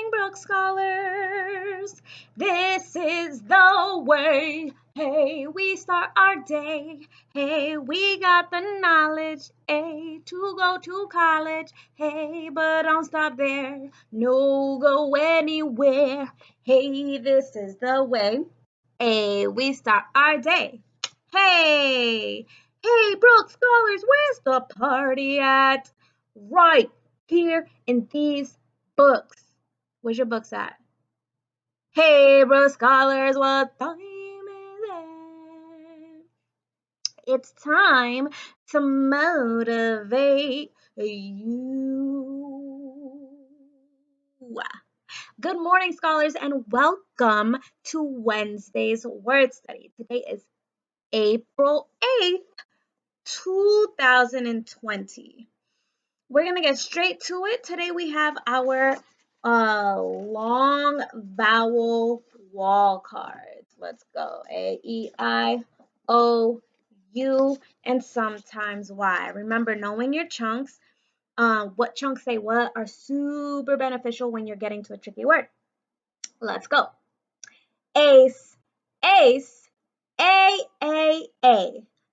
morning, Brook Scholars. This is the way. Hey, we start our day. Hey, we got the knowledge, to go to college. Hey, but don't stop there. No, go anywhere. Hey, this is the way. Hey, we start our day. Hey, hey, Brook Scholars, where's the party at? Right here in these books. Where's your books at? Hey, Brook Scholars, what time is it? It's time to motivate you. Good morning, scholars, and welcome to Wednesday's word study. Today is April 8th, 2020. We're going to get straight to it. Today we have our long vowel wall cards. Let's go. A, E, I, O, U, and sometimes Y. Remember, knowing your chunks, what chunks say what, are super beneficial when you're getting to a tricky word. Let's go. Ace, ace, A.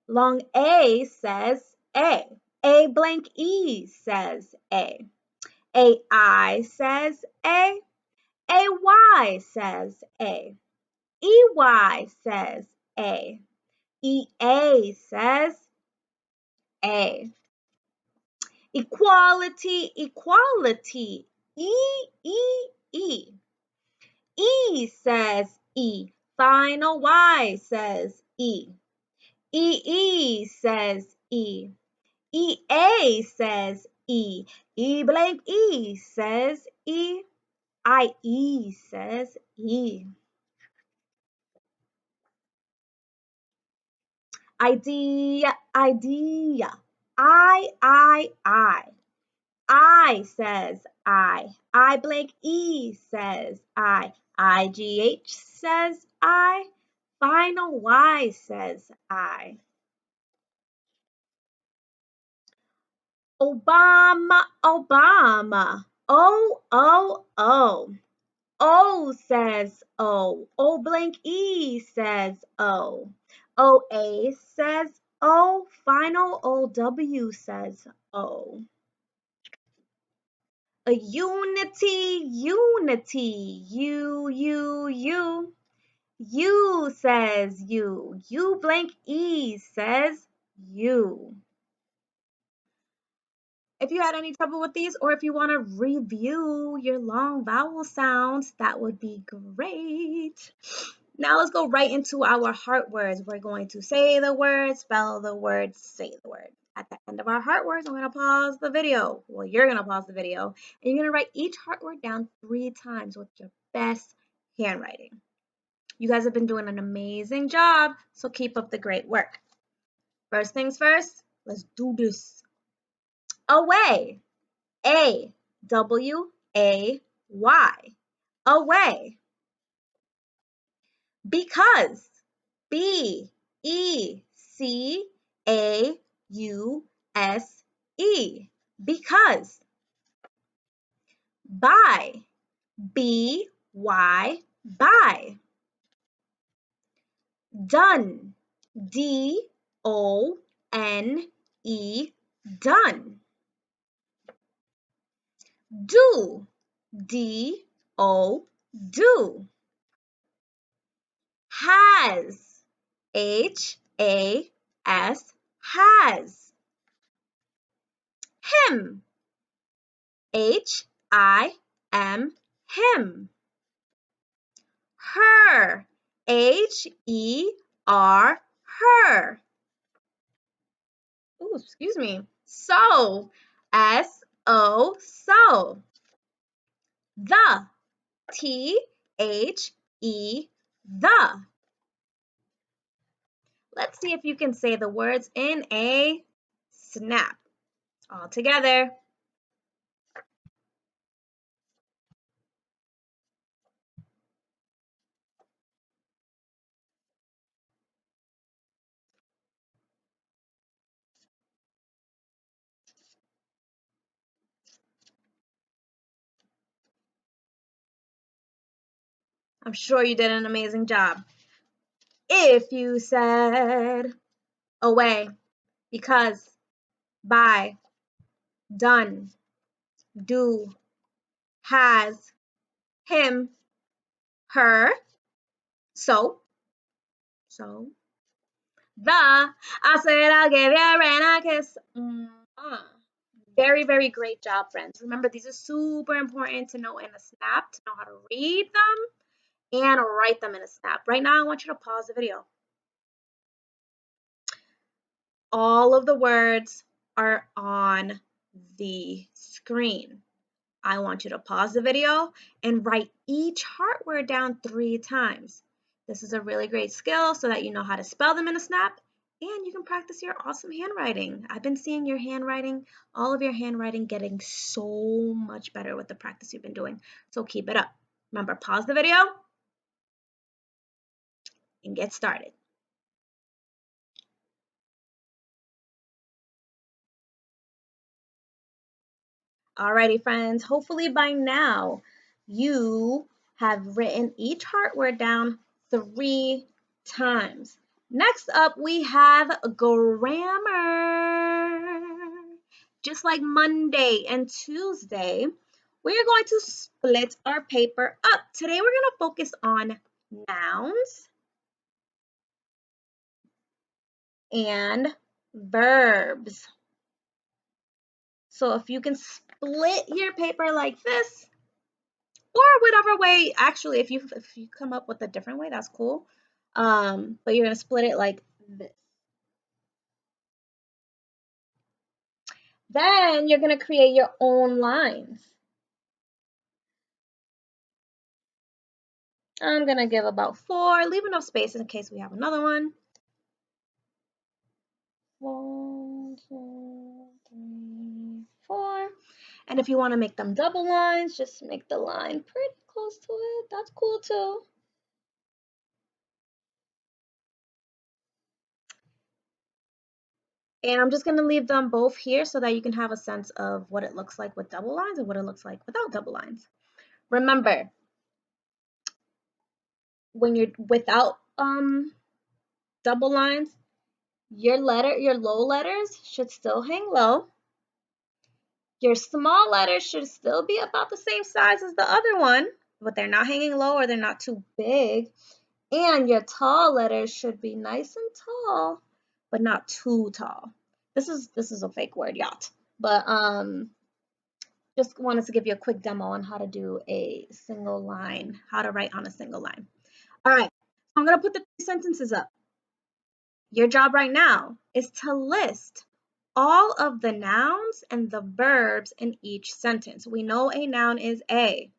Long A says A. A blank E says A. AI says A. AY says A. EY says A. EA says A. Equality, equality. E. E says E. Final Y says E. EE says E. EA says E. E blank E says E. IE says E. Idea, idea. I. I says I. I blank E says I. IGH says I. Final Y says I. Obama, Obama. O. O says O. O blank E says O. OA says O. Final OW says O. A unity, unity. U. U says U. U blank E says U. If you had any trouble with these, or if you want to review your long vowel sounds, that would be great. Now let's go right into our heart words. We're going to say the word, spell the word, say the word. At the end of our heart words, I'm going to pause the video. Well, you're going to pause the video, and you're going to write each heart word down 3 times with your best handwriting. You guys have been doing an amazing job, so keep up the great work. First things first, let's do this. Away. A-W-A-Y. Away. Because. B-E-C-A-U-S-E. Because. Buy. B-Y. Buy. Done. D-O-N-E. Done. Do. D-O. Do. Has. H-A-S. Has. Him. H-I-M. Him. Her. H-E-R. Her. Ooh, excuse me. So. S-O. So. The. T-H-E. The. Let's see if you can say the words in a snap. All together. I'm sure you did an amazing job. If you said away, because, by, done, do, has, him, her, so, I said I'll give you a rain a kiss. Very, very great job, friends. Remember, these are super important to know in a snap, to know how to read them and write them in a snap. Right now, I want you to pause the video. All of the words are on the screen. I want you to pause the video and write each heart word down 3 times. This is a really great skill so that you know how to spell them in a snap and you can practice your awesome handwriting. I've been seeing your handwriting, all of your handwriting getting so much better with the practice you've been doing. So keep it up. Remember, pause the video and get started. Alrighty, friends, hopefully by now you have written each heart word down 3 times. Next up, we have grammar. Just like Monday and Tuesday, we are going to split our paper up. Today, we're going to focus on nouns and verbs. So if you can split your paper like this, or whatever way, actually, if you come up with a different way, that's cool. But you're gonna split it like this. Then you're gonna create your own lines. I'm gonna give about 4, leave enough space in case we have another one. 1, 2, 3, 4. And if you want to make them double lines, just make the line pretty close to it. That's cool too. And I'm just going to leave them both here so that you can have a sense of what it looks like with double lines and what it looks like without double lines. Remember, when you're without double lines, your low letters should still hang low. Your small letters should still be about the same size as the other one, but they're not hanging low or they're not too big. And your tall letters should be nice and tall, but not too tall. This is a fake word, yacht. But just wanted to give you a quick demo on how to do a single line, how to write on a single line. All right, I'm gonna put the 3 sentences up. Your job right now is to list all of the nouns and the verbs in each sentence. We know a noun is a.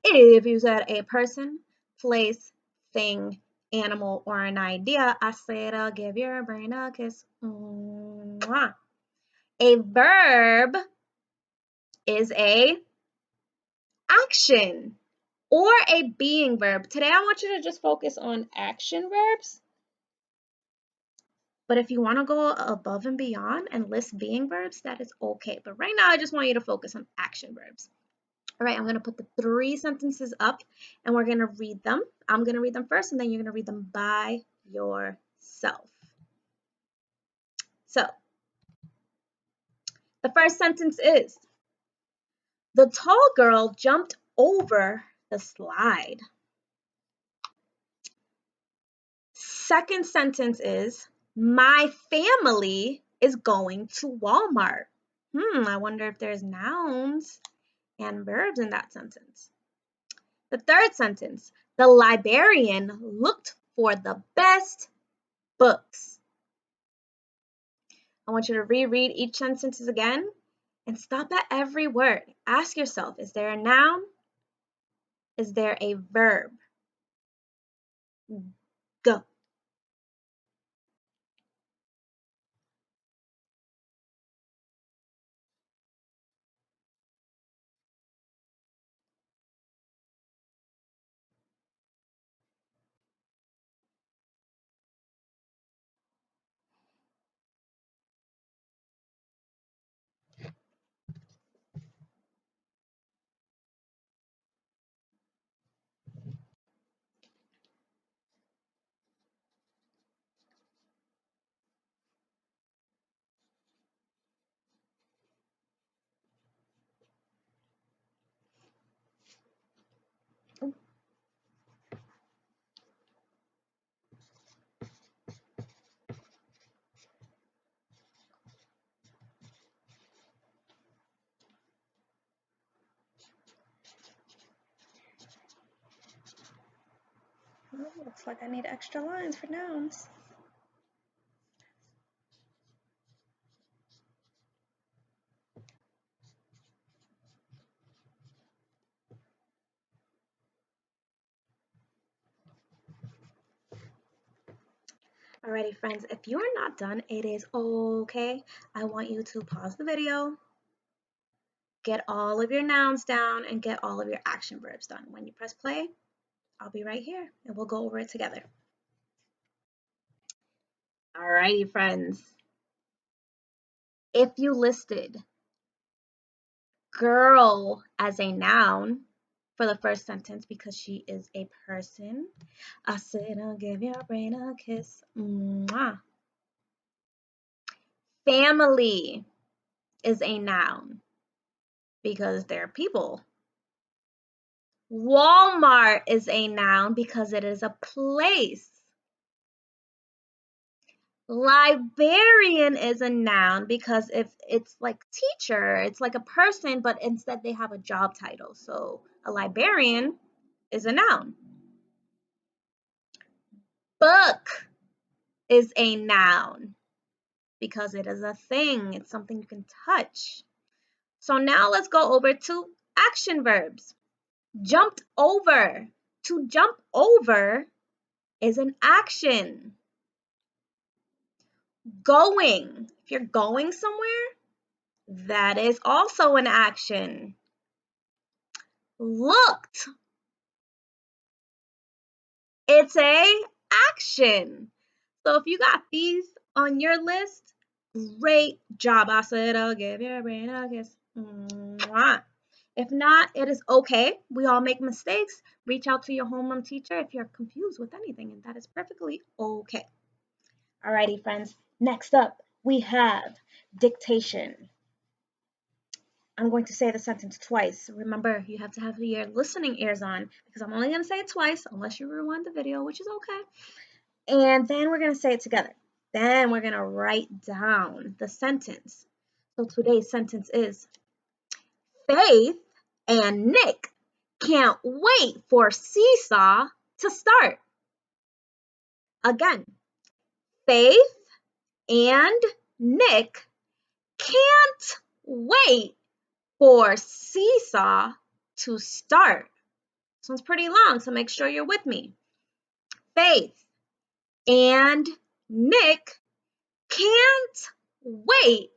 If you said a person, place, thing, animal, or an idea, I said I'll give your brain a kiss. Mwah. A verb is a action or a being verb. Today I want you to just focus on action verbs. But if you want to go above and beyond and list being verbs, that is okay. But right now I just want you to focus on action verbs. All right, I'm going to put the 3 sentences up and we're going to read them. I'm going to read them first and then you're going to read them by yourself. So, the first sentence is, the tall girl jumped over the slide. Second sentence is, my family is going to Walmart. I wonder if there's nouns and verbs in that sentence. The third sentence, the librarian looked for the best books. I want you to reread each sentence again and stop at every word. Ask yourself, is there a noun? Is there a verb? Go. Oh, looks like I need extra lines for nouns. Alrighty, friends, if you are not done, it is okay. I want you to pause the video, get all of your nouns down, and get all of your action verbs done. When you press play, I'll be right here, and we'll go over it together. Alrighty, friends. If you listed girl as a noun for the first sentence because she is a person, I said I'll give your brain a kiss. Mwah. Family is a noun because they're people. Walmart is a noun because it is a place. Librarian is a noun because if it's like teacher, it's like a person, but instead they have a job title. So a librarian is a noun. Book is a noun because it is a thing. It's something you can touch. So now let's go over to action verbs. Jumped over. To jump over is an action. Going. If you're going somewhere, that is also an action. Looked. It's a action. So if you got these on your list, great job. I said I'll give your brain a kiss. Mwah. If not, it is okay. We all make mistakes. Reach out to your homeroom teacher if you're confused with anything, and that is perfectly okay. Alrighty, friends. Next up, we have dictation. I'm going to say the sentence twice. Remember, you have to have your listening ears on because I'm only going to say it twice unless you rewind the video, which is okay. And then we're going to say it together. Then we're going to write down the sentence. So today's sentence is, Faith and Nick can't wait for Seesaw to start. Again, Faith and Nick can't wait for Seesaw to start. This one's pretty long, so make sure you're with me. Faith and Nick can't wait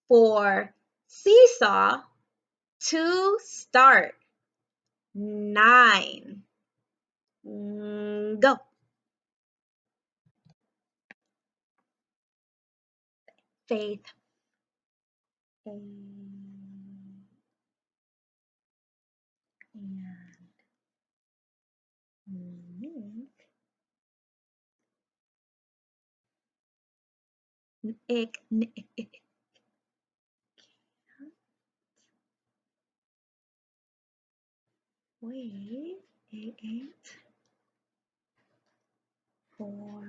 for Seesaw to start. 9. Go. Faith and Nick wait for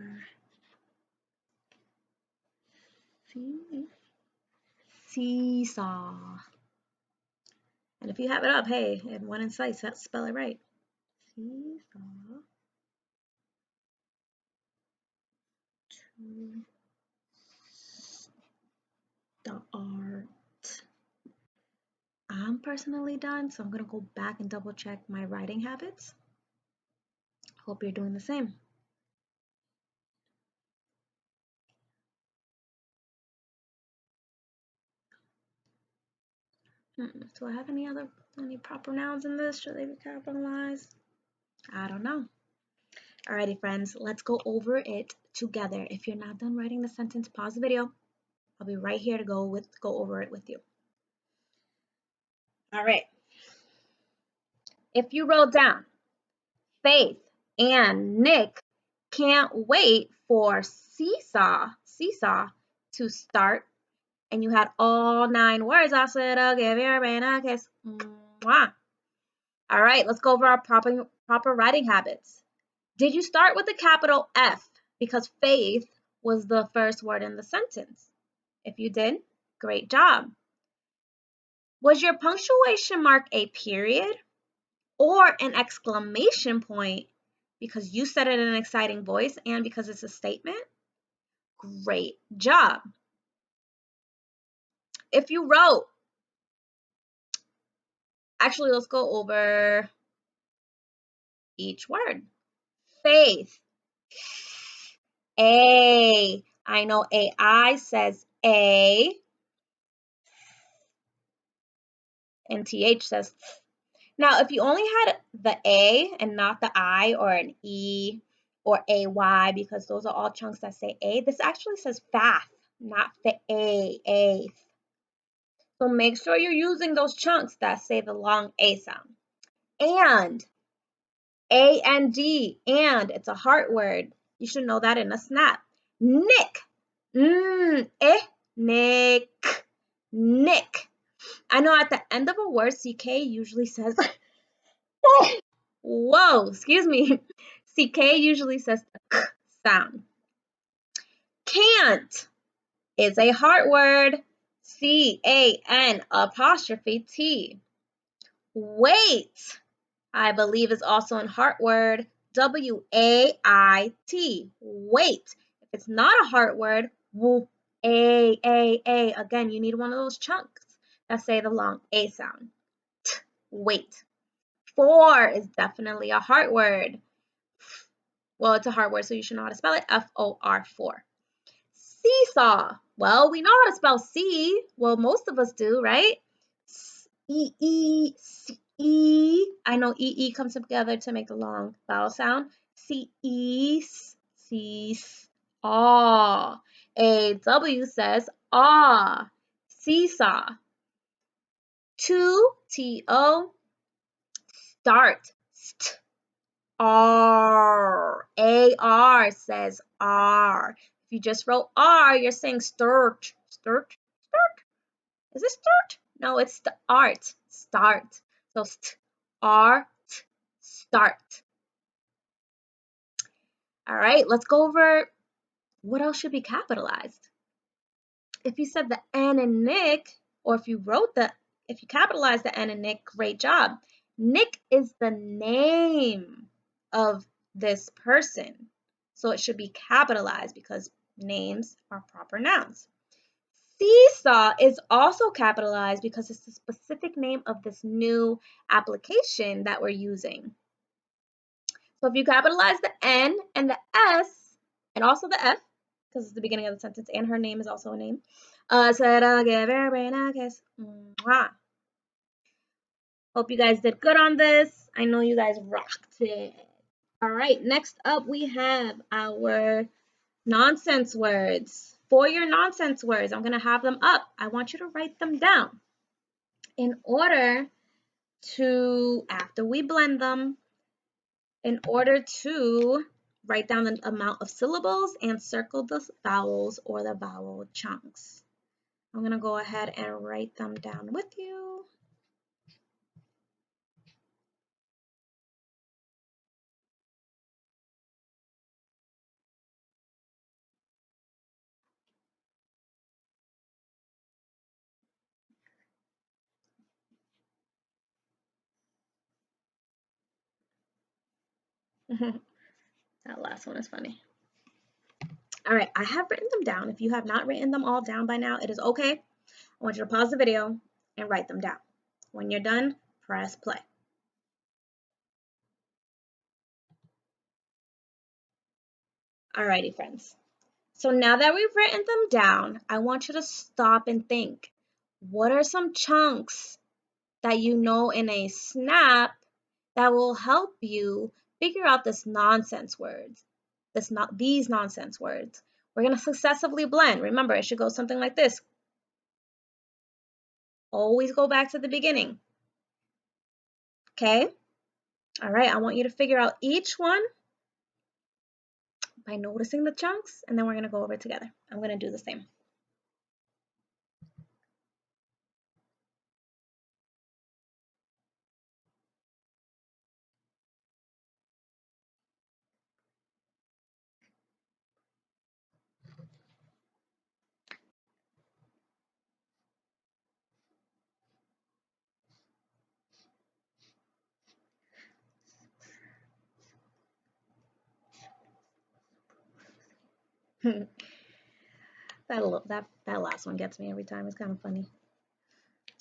Seesaw. And if you have it up, hey, and one in sight, spell it right. Seesaw to start. I'm personally done, so I'm going to go back and double check my writing habits. Hope you're doing the same. Do I have any proper nouns in this? Should they be capitalized? I don't know. Alrighty, friends, let's go over it together. If you're not done writing the sentence, pause the video. I'll be right here to go over it with you. All right. If you wrote down, Faith and Nick can't wait for Seesaw to start, and you had all 9 words, I said I'll give your brain a kiss. Mwah. All right, let's go over our proper writing habits. Did you start with a capital F because faith was the first word in the sentence? If you did, great job. Was your punctuation mark a period or an exclamation point because you said it in an exciting voice and because it's a statement. Great job. If you wrote, actually, let's go over each word. Faith. A. I know AI says A, and TH says. Now, if you only had the A and not the I or an E or AY, because those are all chunks that say A, this actually says fath, not the A. So make sure you're using those chunks that say the long A sound. And, A-N-D, and, it's a heart word. You should know that in a snap. Nick, Nick, Nick. I know at the end of a word, CK usually says, whoa, excuse me. CK usually says the K sound. Can't is a heart word. C-A-N apostrophe T. Wait, I believe is also a heart word. W-A-I-T. Wait. If it's not a heart word, A. Again, you need one of those chunks that say the long A sound. Wait. For is definitely a heart word. Well, it's a hard word, so you should know how to spell it. F-O-R, for. Seesaw. Well, we know how to spell C. Well, most of us do, right? E-E, C-E. I know E-E comes together to make a long vowel sound. C-E, cease, aw. A-W says aw. Seesaw. To, T-O, start. St. R. A-R says R. If you just wrote R, you're saying start. Start? Start? Is it start? No, it's the art. Start. So art, start. All right, let's go over what else should be capitalized. If you said the N in Nick, or if you capitalized the N in Nick, great job. Nick is the name of this person. So it should be capitalized because names are proper nouns. Seesaw is also capitalized because it's the specific name of this new application that we're using. So if you capitalize the N and the S and also the F, because it's the beginning of the sentence and her name is also a name, said I'll give her a brain, I guess. Hope you guys did good on this. I know you guys rocked it. All right, next up we have our nonsense words. For your nonsense words, I'm going to have them up. I want you to write them down in order to, after we blend them, in order to write down the amount of syllables and circle the vowels or the vowel chunks. I'm going to go ahead and write them down with you. That last one is funny. All right, I have written them down. If you have not written them all down by now, it is okay. I want you to pause the video and write them down. When you're done, press play. Alrighty, friends. So now that we've written them down, I want you to stop and think. What are some chunks that you know in a snap that will help you figure out this nonsense words, these nonsense words? We're going to successively blend. Remember, it should go something like this. Always go back to the beginning. Okay? All right, I want you to figure out each one by noticing the chunks, and then we're going to go over it together. I'm going to do the same. That last one gets me every time. It's kind of funny.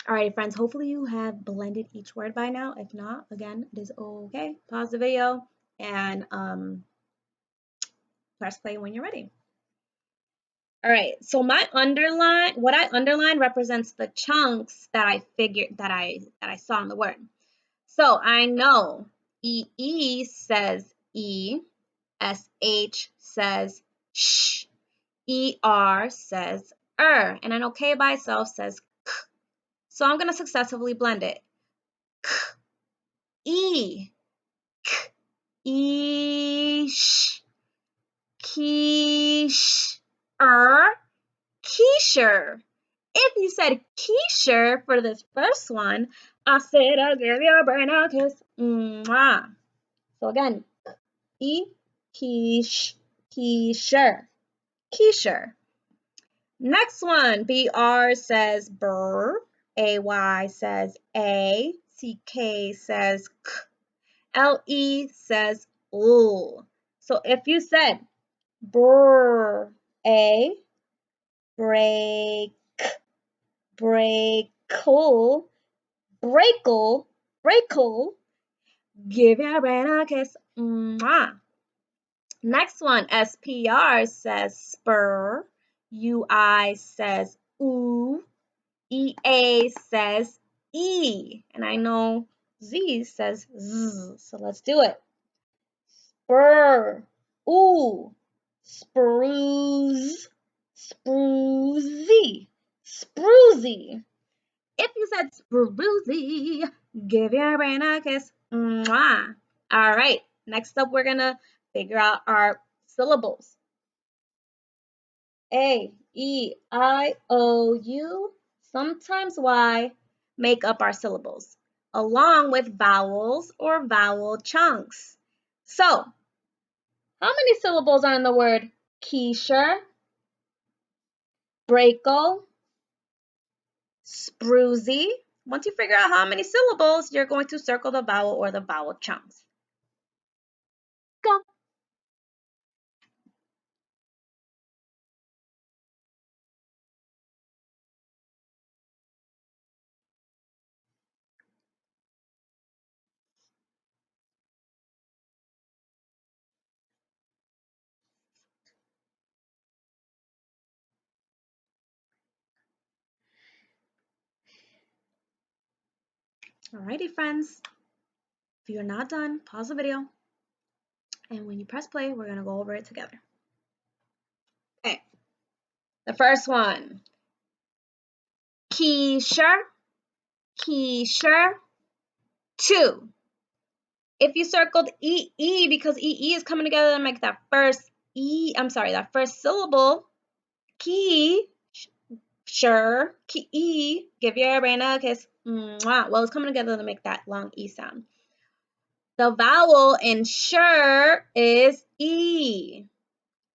All right, friends, hopefully you have blended each word by now. If not, again, it is okay. Pause the video and press play when you're ready. All right, so what I underline represents the chunks that I figured that I saw in the word. So I know EE says E, SH says sh, ER says and I know K by itself says k. So I'm gonna successively blend it. K, E, k, eesh, quiche, quicher. If you said quicher for this first one, I said I'll give your brain a kiss. Mwah. So again, E, quiche, quicher, quicher. Next one, BR says brr, AY says A, CK says k, LE says l. So if you said brr, A, break, breakle, breakle, give your brain a kiss. Mwah. Next one, SPR says spur, UI says ooh, EA says E, and I know Z says Z, so let's do it. Spur, ooh, spruce, spruzy, spruzy. If you said spruzy, give your brain a kiss. Mwah. All right, next up, we're gonna figure out our syllables. A, E, I, O, U, sometimes Y make up our syllables, along with vowels or vowel chunks. So, how many syllables are in the word quicher, breakle, spruzy? Once you figure out how many syllables, you're going to circle the vowel or the vowel chunks. Go. Alrighty, friends. If you're not done, pause the video. And when you press play, we're going to go over it together. Okay. The first one. Quicher, quicher, 2. If you circled EE because EE is coming together to make that first that first syllable, key, sure, key, give your brain a kiss. Mwah. Well, it's coming together to make that long E sound. The vowel in sure is E.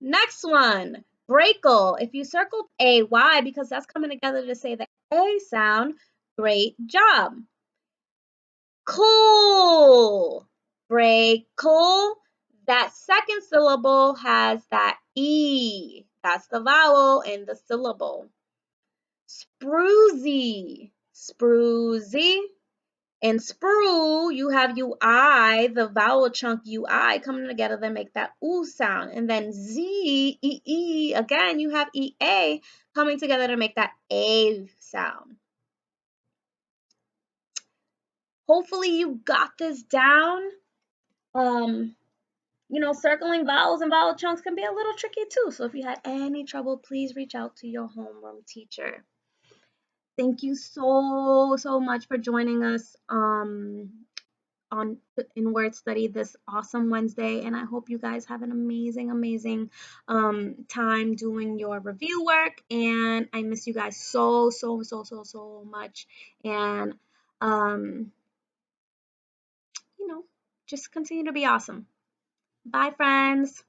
Next one, breakle. If you circled AY because that's coming together to say the A sound, great job. Cool, breakle. That second syllable has that E. That's the vowel in the syllable. Spruzy, spruzy. In sprue, you have UI, the vowel chunk UI coming together to make that oo sound. And then Z, EE, again, you have EA coming together to make that A sound. Hopefully you got this down. Circling vowels and vowel chunks can be a little tricky too. So if you had any trouble, please reach out to your homeroom teacher. Thank you so much for joining us in Word Study this awesome Wednesday, and I hope you guys have an amazing time doing your review work. And I miss you guys so much. And just continue to be awesome. Bye, friends.